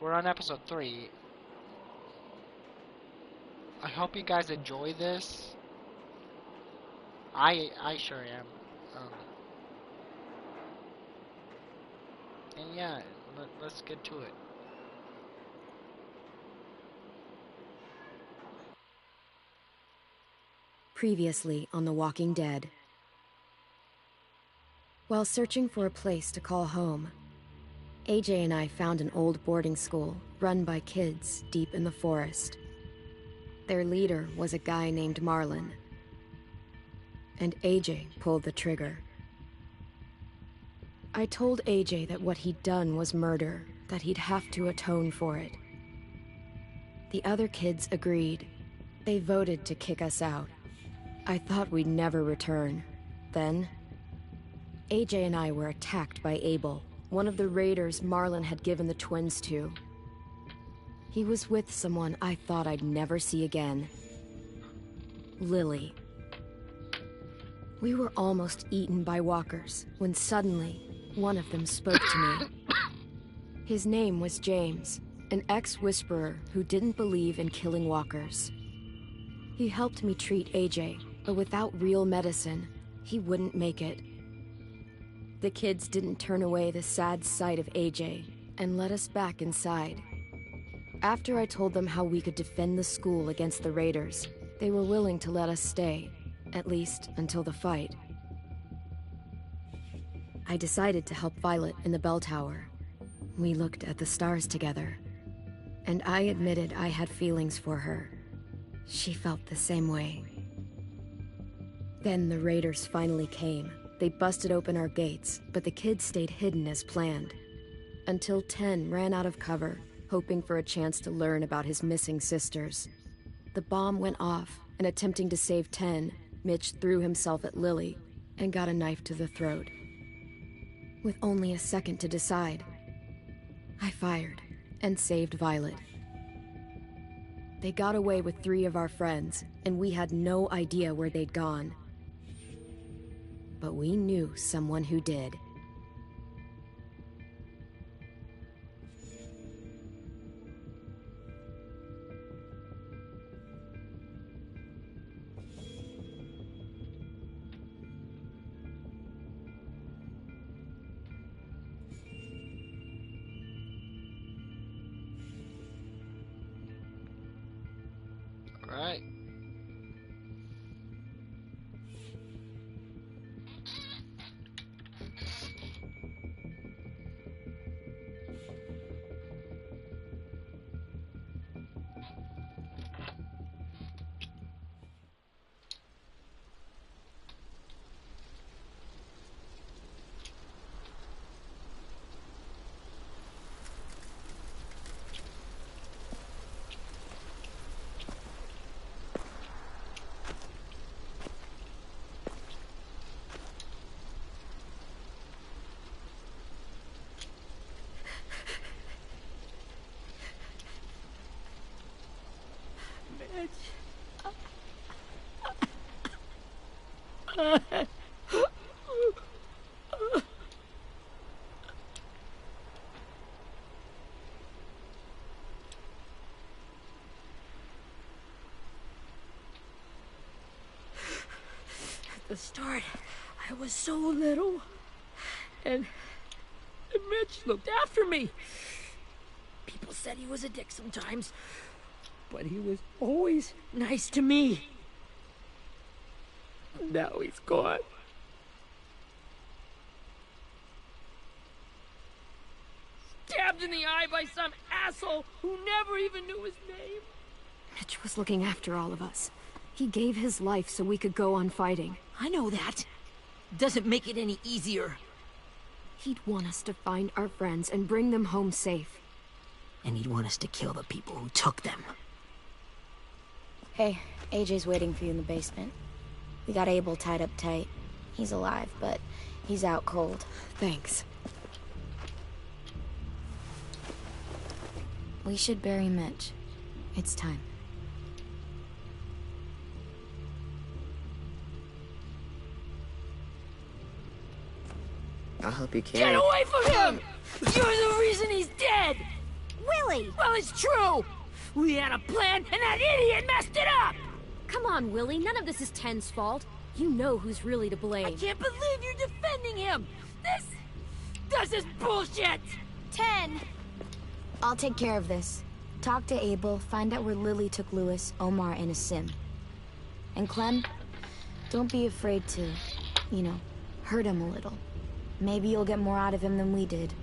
we're on episode 3. I hope you guys enjoy this. I sure am. And yeah, let's get to it. Previously on The Walking Dead. While searching for a place to call home, AJ and I found an old boarding school run by kids deep in the forest. Their leader was a guy named Marlon, and AJ pulled the trigger. I told AJ that what he'd done was murder, that he'd have to atone for it. The other kids agreed. They voted to kick us out. I thought we'd never return. Then, AJ and I were attacked by Abel, one of the raiders Marlon had given the twins to. He was with someone I thought I'd never see again. Lily. We were almost eaten by walkers when suddenly, one of them spoke to me. His name was James, an ex-whisperer who didn't believe in killing walkers. He helped me treat AJ, but without real medicine, he wouldn't make it. The kids didn't turn away the sad sight of AJ and let us back inside. After I told them how we could defend the school against the raiders, they were willing to let us stay, at least until the fight. I decided to help Violet in the bell tower. We looked at the stars together, and I admitted I had feelings for her. She felt the same way. Then the raiders finally came. They busted open our gates, but the kids stayed hidden as planned. Until Ten ran out of cover, hoping for a chance to learn about his missing sisters. The bomb went off, and attempting to save Ten, Mitch threw himself at Lily and got a knife to the throat. With only a second to decide, I fired and saved Violet. They got away with 3 of our friends, and we had no idea where they'd gone. But we knew someone who did. All right. At the start, I was so little, and Mitch looked after me. People said he was a dick sometimes, but he was always nice to me. Now he's gone. Stabbed in the eye by some asshole who never even knew his name. Mitch was looking after all of us. He gave his life so we could go on fighting. I know that. Doesn't make it any easier. He'd want us to find our friends and bring them home safe. And he'd want us to kill the people who took them. Hey, AJ's waiting for you in the basement. We got Abel tied up tight. He's alive, but he's out cold. Thanks. We should bury Mitch. It's time. I'll help you carry. Get away from him! You're the reason he's dead! Willie! Well, it's true! We had a plan, and that idiot messed it up! Come on, Willie, none of this is Ten's fault. You know who's really to blame. I can't believe you're defending him! This is bullshit! 10! I'll take care of this. Talk to Abel, find out where Lily took Lewis, Omar, and a sim. And Clem, don't be afraid to, hurt him a little. Maybe you'll get more out of him than we did.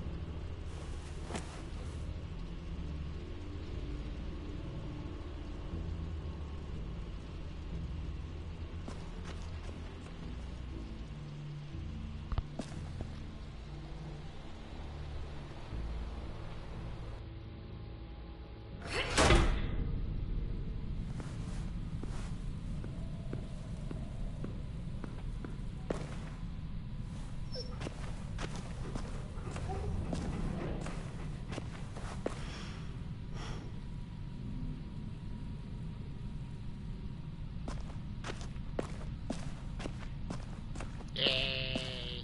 Yay.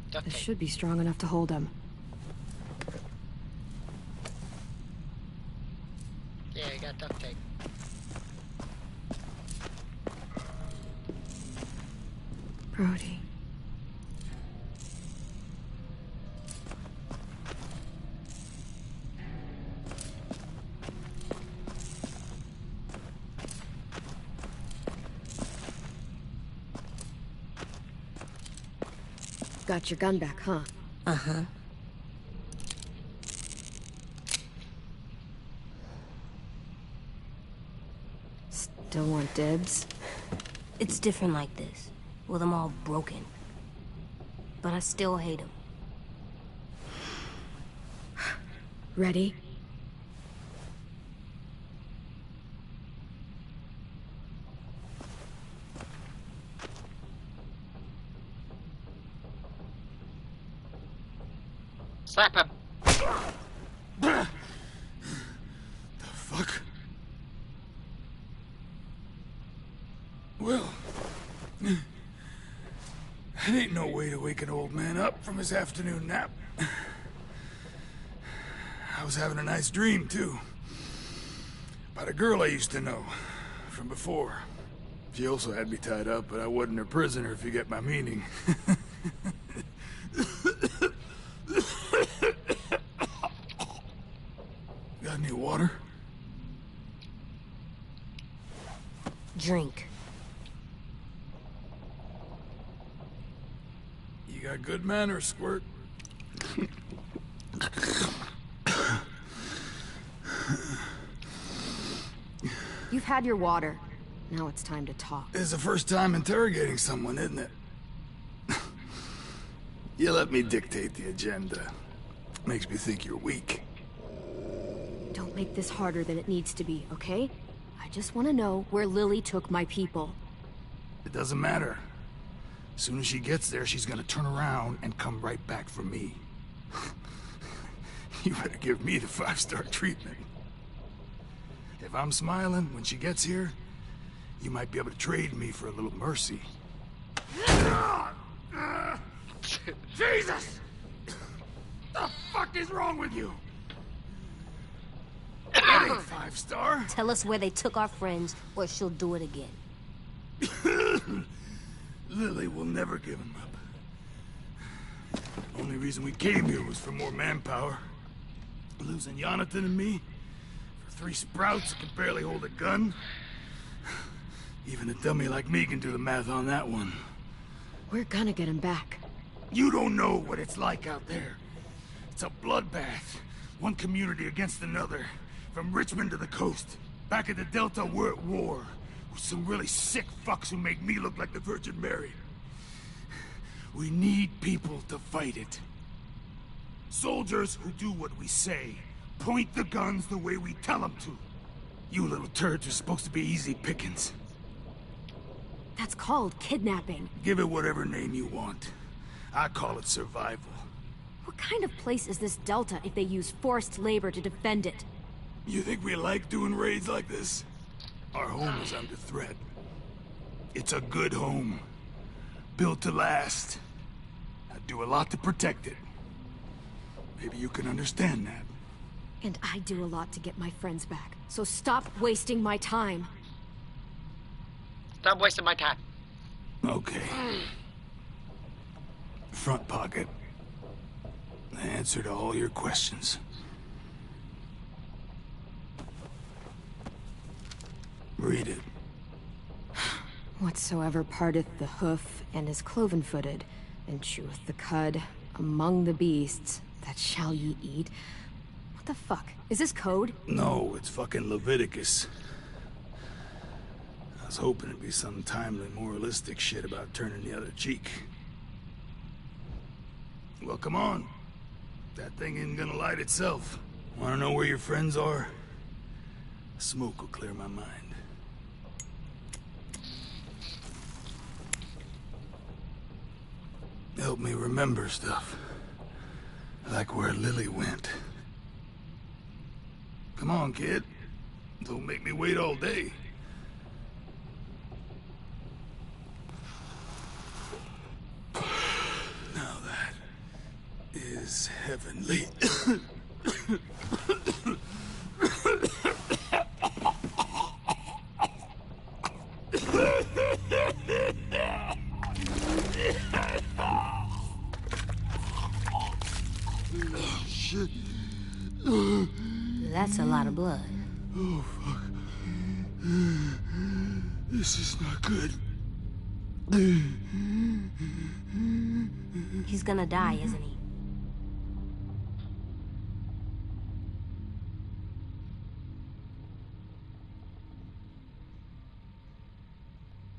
Duct This tape. should be strong enough to hold him. Yeah, I got duct tape. Brody. Got your gun back, huh? Uh-huh. Still want dibs? It's different like this, with them all broken. But I still hate him. Ready? Slap him. The fuck? Well, that ain't no way to wake an old man up from his afternoon nap. I was having a nice dream, too. About a girl I used to know from before. She also had me tied up, but I wasn't her prisoner, if you get my meaning. Got any water? Drink. You got good manners, Squirt. You've had your water. Now it's time to talk. It's the first time interrogating someone, isn't it? You let me dictate the agenda. Makes me think you're weak. Don't make this harder than it needs to be, okay? I just want to know where Lily took my people. It doesn't matter. As soon as she gets there, she's gonna turn around and come right back for me. You better give me the 5-star treatment. If I'm smiling when she gets here, you might be able to trade me for a little mercy. Jesus! The fuck is wrong with you? That ain't 5-star. Tell us where they took our friends, or she'll do it again. Lily will never give him up. Only reason we came here was for more manpower. Losing Jonathan and me for 3 sprouts that can barely hold a gun. Even a dummy like me can do the math on that one. We're gonna get him back. You don't know what it's like out there. It's a bloodbath. One community against another. From Richmond to the coast. Back at the Delta, we're at war. With some really sick fucks who make me look like the Virgin Mary. We need people to fight it. Soldiers who do what we say. Point the guns the way we tell them to. You little turds are supposed to be easy pickings. That's called kidnapping. Give it whatever name you want. I call it survival. What kind of place is this Delta if they use forced labor to defend it? You think we like doing raids like this? Our home is under threat. It's a good home. Built to last. I'd do a lot to protect it. Maybe you can understand that. And I do a lot to get my friends back. So stop wasting my time. Stop wasting my time. Okay. Front pocket. The answer to all your questions. Read it. Whatsoever parteth the hoof and is cloven-footed, and cheweth the cud among the beasts, that shall ye eat. What the fuck? Is this code? No, it's fucking Leviticus. I was hoping it'd be some timely moralistic shit about turning the other cheek. Well, come on. That thing ain't gonna light itself. Wanna know where your friends are? Smoke will clear my mind. Help me remember stuff. Like where Lily went. Come on, kid. Don't make me wait all day. Now that is heavenly. Shit. That's a lot of blood. Oh, fuck. This is not good. He's gonna die, isn't he?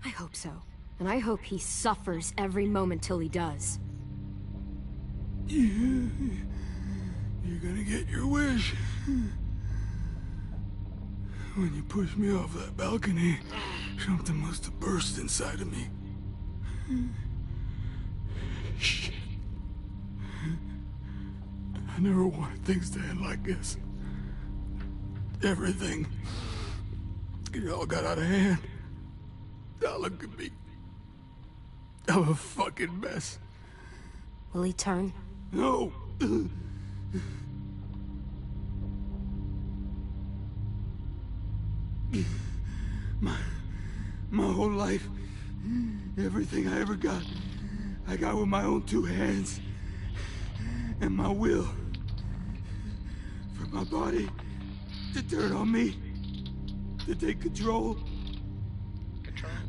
I hope so. And I hope he suffers every moment till he does. You're gonna get your wish. When you pushed me off that balcony, something must have burst inside of me. Shit. I never wanted things to end like this. Everything. It all got out of hand. Now look at me. I'm a fucking mess. Will he turn? No. My whole life, everything I ever got, I got with my own two hands and my will. For my body to turn on me, to take control.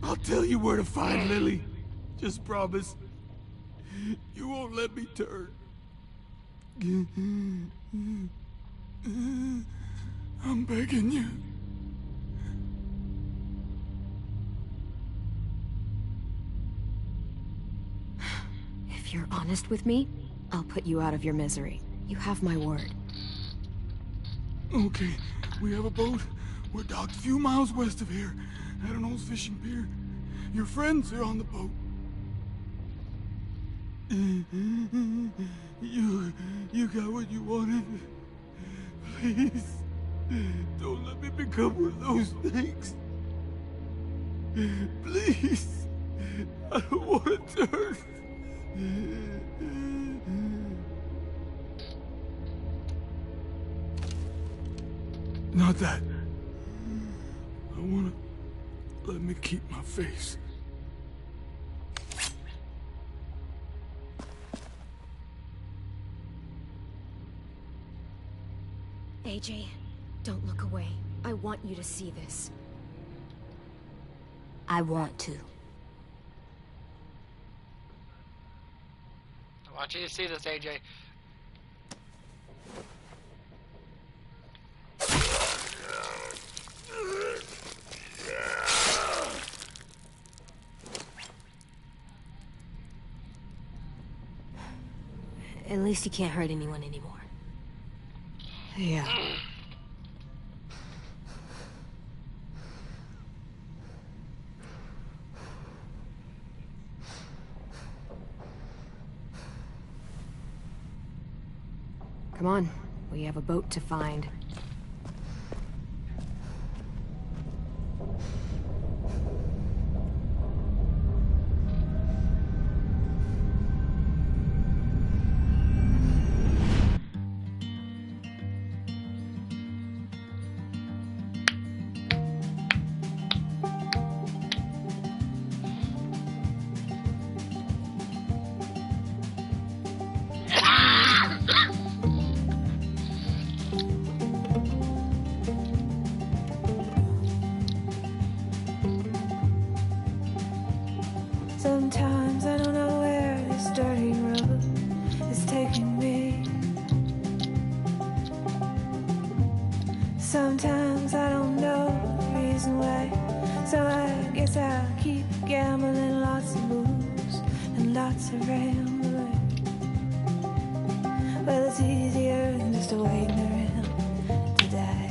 I'll tell you where to find Lily. Just promise. You won't let me turn. I'm begging you. If you're honest with me, I'll put you out of your misery. You have my word. Okay, we have a boat. We're docked a few miles west of here, at an old fishing pier. Your friends are on the boat. You got what you wanted. Please, don't let me become one of those things. Please, I don't want to turn. Not that. I wanna let me keep my face. AJ, don't look away. I want you to see this. I want to. I want you to see this, AJ. At least he can't hurt anyone anymore. Yeah. Come on, we have a boat to find. Sometimes I don't know the reason why, so I guess I'll keep gambling. Lots of moves and lots of rambling. Well, it's easier than just waiting around to die.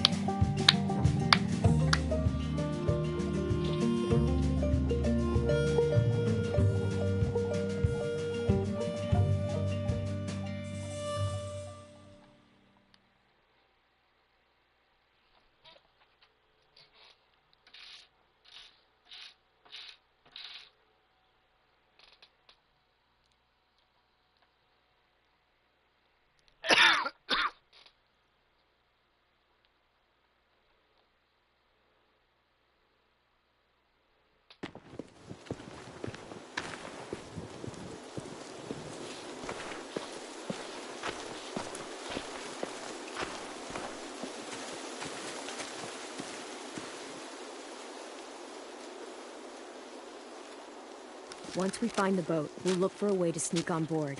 Once we find the boat, we'll look for a way to sneak on board.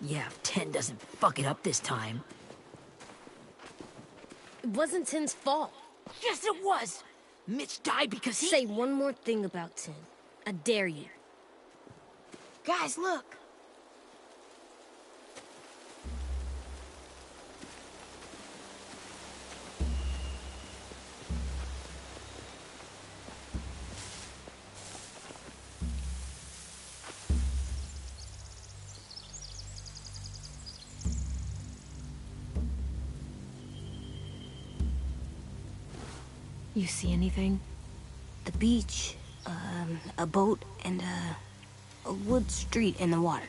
Yeah, if Ten doesn't fuck it up this time. It wasn't Ten's fault. Yes, it was! Mitch died because he— Say one more thing about Ten. I dare you. Guys, look. You see anything? The beach, a boat, and a wood street in the water.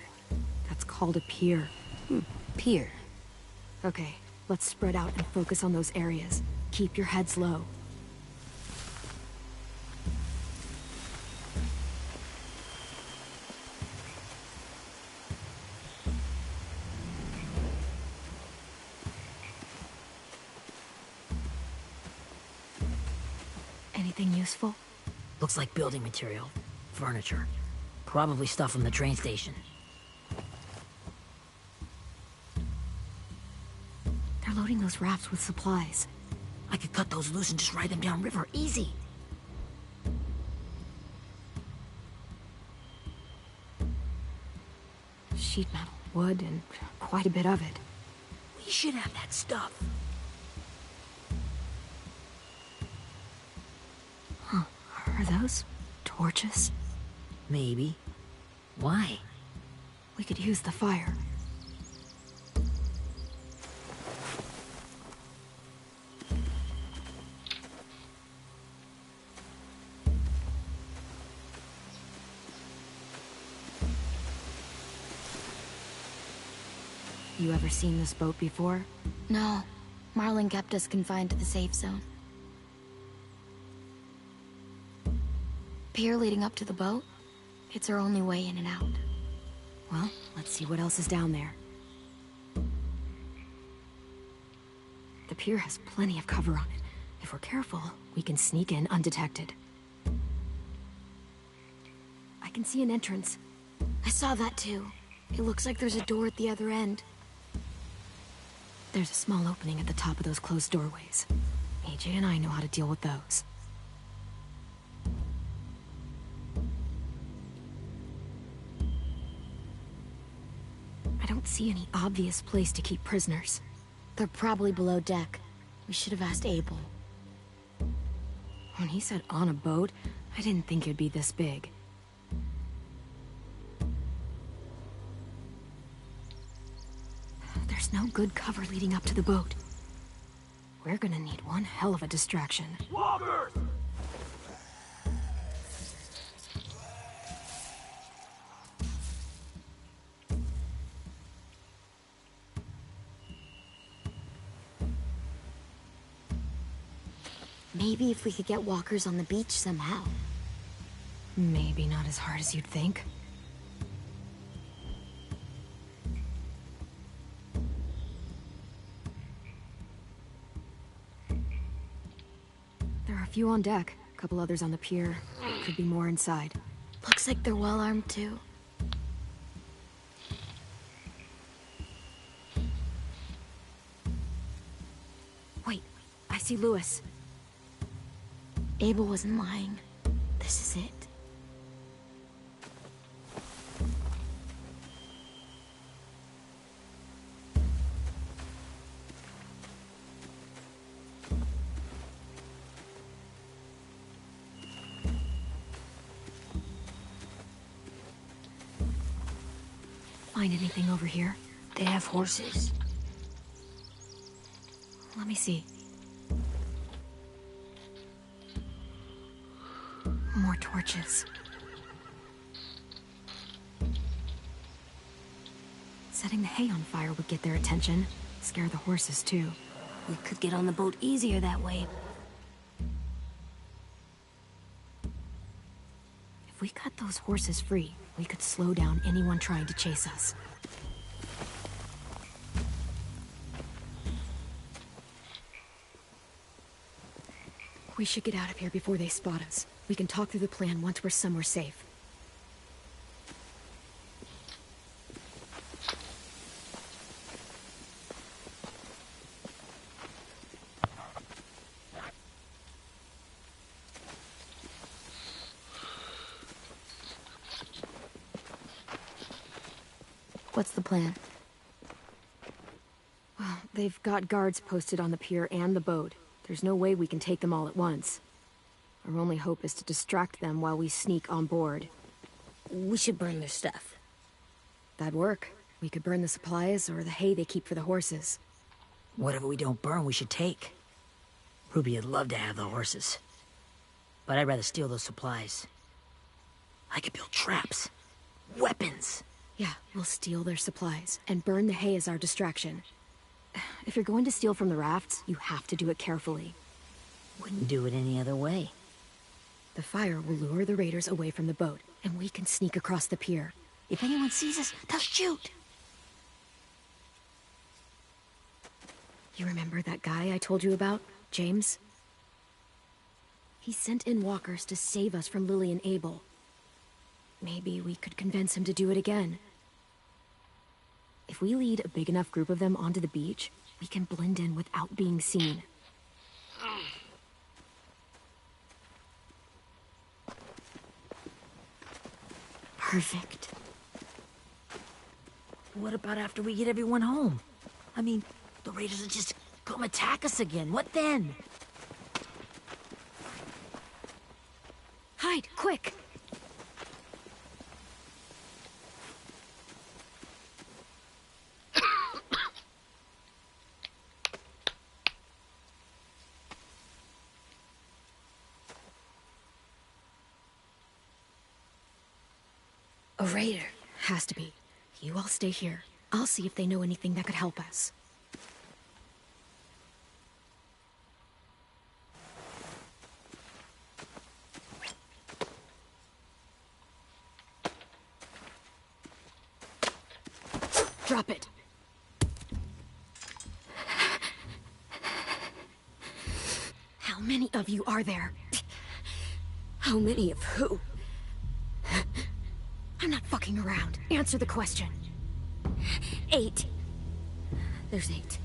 That's called a pier. Pier. Okay, let's spread out and focus on those areas. Keep your heads low. Anything useful? Looks like building material. Furniture. Probably stuff from the train station. They're loading those rafts with supplies. I could cut those loose and just ride them downriver. Easy. Sheet metal, wood, and quite a bit of it. We should have that stuff. Are those torches? Maybe. Why? We could use the fire. You ever seen this boat before? No. Marlin kept us confined to the safe zone. Pier leading up to the boat? It's our only way in and out. Well, let's see what else is down there. The pier has plenty of cover on it. If we're careful, we can sneak in undetected. I can see an entrance. I saw that too. It looks like there's a door at the other end. There's a small opening at the top of those closed doorways. AJ and I know how to deal with those. I don't see any obvious place to keep prisoners. They're probably below deck. We should have asked Abel. When he said on a boat, I didn't think it'd be this big. There's no good cover leading up to the boat. We're gonna need one hell of a distraction. Walkers! Maybe if we could get walkers on the beach somehow. Maybe not as hard as you'd think. There are a few on deck, a couple others on the pier. Could be more inside. Looks like they're well armed too. Wait, I see Louis. Abel wasn't lying. This is it. Find anything over here? They have horses. Let me see. More torches. Setting the hay on fire would get their attention. Scare the horses, too. We could get on the boat easier that way. If we cut those horses free, we could slow down anyone trying to chase us. We should get out of here before they spot us. We can talk through the plan once we're somewhere safe. What's the plan? Well, they've got guards posted on the pier and the boat. There's no way we can take them all at once. Our only hope is to distract them while we sneak on board. We should burn their stuff. That'd work. We could burn the supplies or the hay they keep for the horses. Whatever we don't burn, we should take. Ruby would love to have the horses. But I'd rather steal those supplies. I could build traps. Weapons. Yeah, we'll steal their supplies and burn the hay as our distraction. If you're going to steal from the rafts, you have to do it carefully. Wouldn't do it any other way. The fire will lure the raiders away from the boat, and we can sneak across the pier. If anyone sees us, they'll shoot. You remember that guy I told you about, James? He sent in walkers to save us from Lily and Abel. Maybe we could convince him to do it again. If we lead a big enough group of them onto the beach, we can blend in without being seen. Perfect. What about after we get everyone home? I mean, the raiders will just come attack us again. What then? Hide, quick! A raider. Has to be. You all stay here. I'll see if they know anything that could help us. Drop it. How many of you are there? How many of who? I'm not fucking around. Answer the question. 8. There's 8.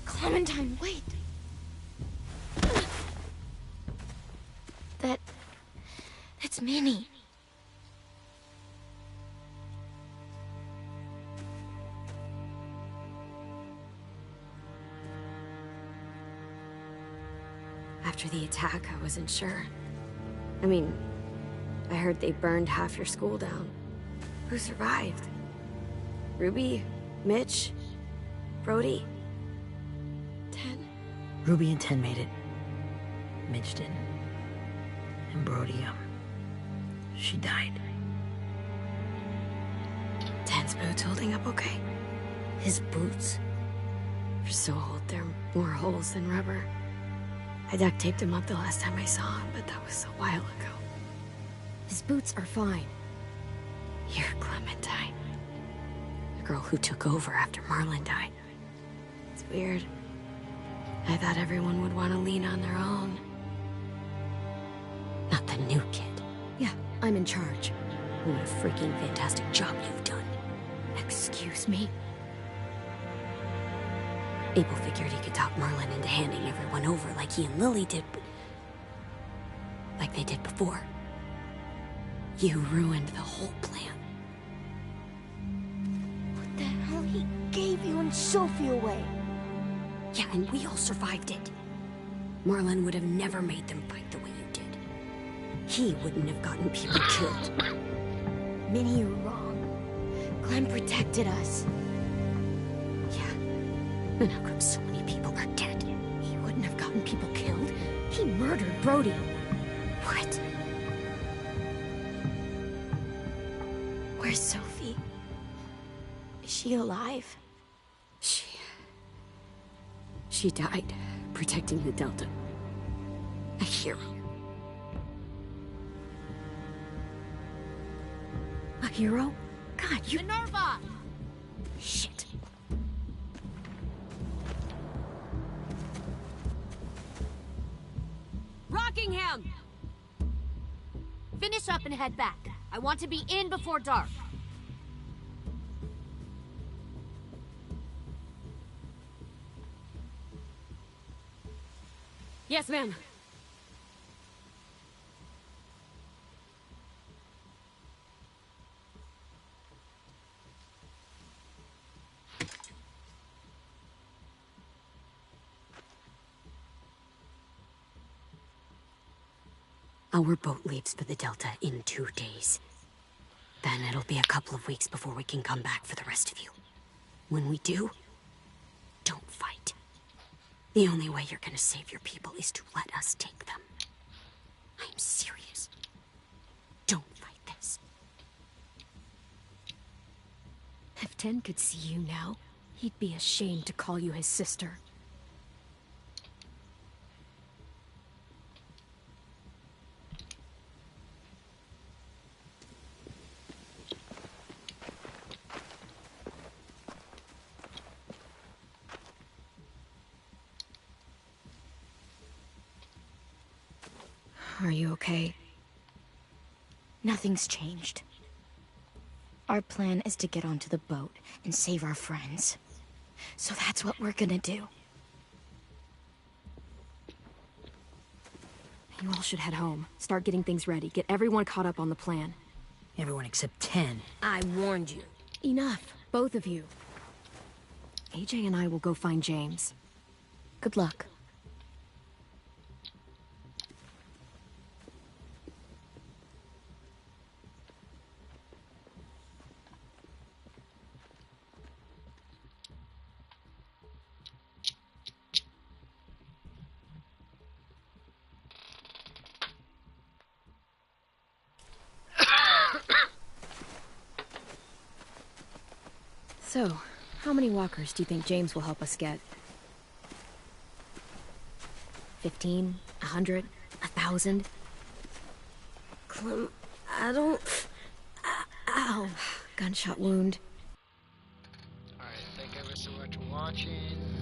Clementine, wait! That's Minnie. After the attack, I wasn't sure. I mean, I heard they burned half your school down. Who survived? Ruby? Mitch? Brody? 10? Ruby and 10 made it. Mitch didn't. And Brody, she died. 10's boots holding up okay? His boots. They're so old, there are more holes than rubber. I duct taped him up the last time I saw him, but that was a while ago. His boots are fine. You're Clementine. The girl who took over after Marlon died. It's weird. I thought everyone would want to lean on their own. Not the new kid. Yeah, I'm in charge. What a freaking fantastic job you've done. Excuse me? Abel figured he could talk Merlin into handing everyone over like he and Lily did, like they did before. You ruined the whole plan. What the hell? He gave you and Sophie away. Yeah, and we all survived it. Merlin would have never made them fight the way you did. He wouldn't have gotten people killed. Minnie, you're wrong. Clem protected us. Yeah. And how come so many people are dead? He wouldn't have gotten people killed. He murdered Brody. What? Where's Sophie? Is she alive? She died protecting the Delta. A hero. A hero? God, you... Minerva! Shit. Rockingham! Finish up and head back. I want to be in before dark. Yes, ma'am. Our boat leaves for the Delta in 2 days. Then it'll be a couple of weeks before we can come back for the rest of you. When we do, don't fight. The only way you're gonna save your people is to let us take them. I'm serious. Don't fight this. If Ten could see you now, he'd be ashamed to call you his sister. Are you okay? Nothing's changed. Our plan is to get onto the boat and save our friends. So that's what we're gonna do. You all should head home. Start getting things ready. Get everyone caught up on the plan. Everyone except 10. I warned you. Enough, both of you. AJ and I will go find James. Good luck. So, how many walkers do you think James will help us get? 15? 100? 1,000? Clem, I don't... Ow! Gunshot wound. Alright, thank you ever so much for watching.